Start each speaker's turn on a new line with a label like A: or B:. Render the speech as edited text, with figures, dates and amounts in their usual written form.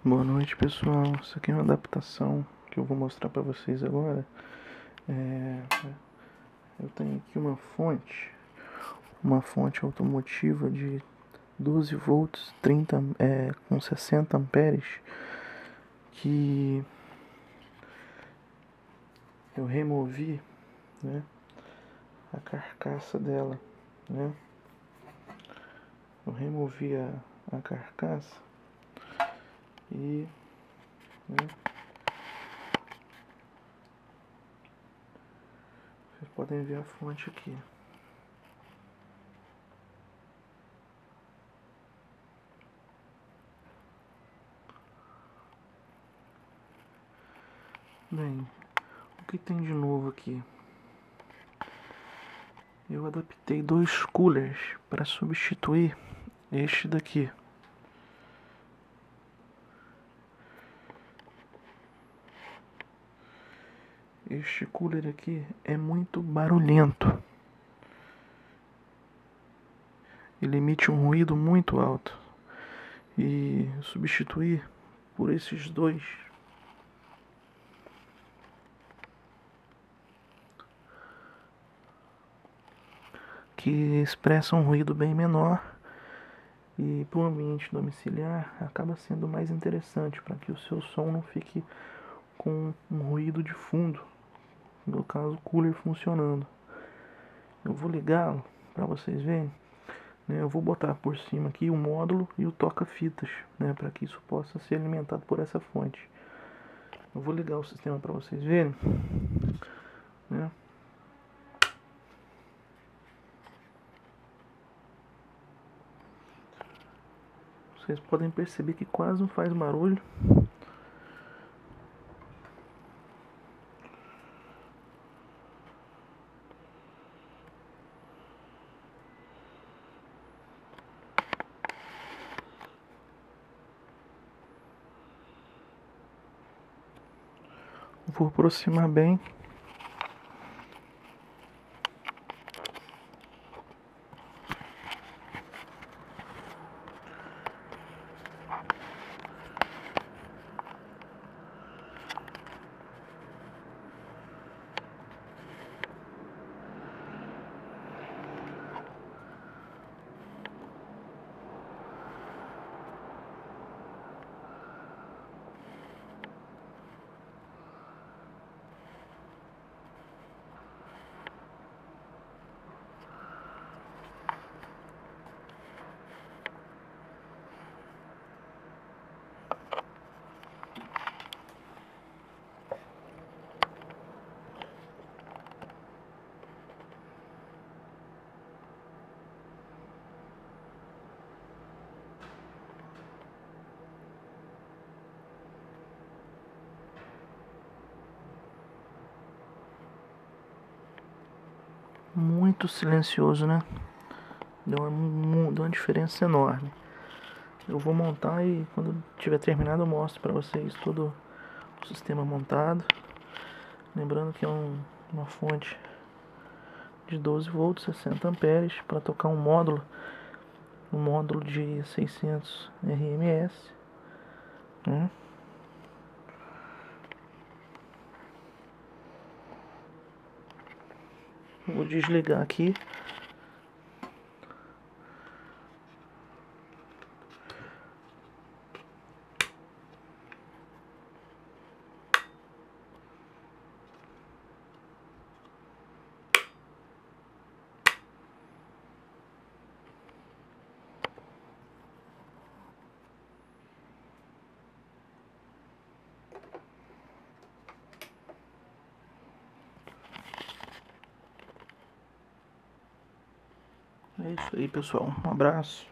A: Boa noite, pessoal. Isso aqui é uma adaptação que eu vou mostrar para vocês agora. Eu tenho aqui uma fonte automotiva de 12 volts, com 60 amperes, que eu removi, né, a carcaça dela, né? Eu removi a carcaça e, né, vocês podem ver a fonte aqui. Bem, o que tem de novo aqui? Eu adaptei dois coolers para substituir este daqui. Este cooler aqui é muito barulhento. Ele emite um ruído muito alto. E substituir por esses dois que expressam um ruído bem menor, e para o ambiente domiciliar acaba sendo mais interessante, para que o seu som não fique com um ruído de fundo, no caso o cooler funcionando. Eu vou ligá-lo para vocês verem, né? Eu vou botar por cima aqui o módulo e o toca-fitas, né, para que isso possa ser alimentado por essa fonte. Eu vou ligar o sistema para vocês verem, né? Vocês podem perceber que quase não faz barulho. Vou aproximar bem. Muito silencioso, né? Deu uma diferença enorme. Eu vou montar e quando tiver terminado eu mostro para vocês todo o sistema montado. Lembrando que é uma fonte de 12 volts, 60 amperes, para tocar um módulo de 600 RMS, né? Vou desligar aqui. É isso aí, pessoal. Um abraço.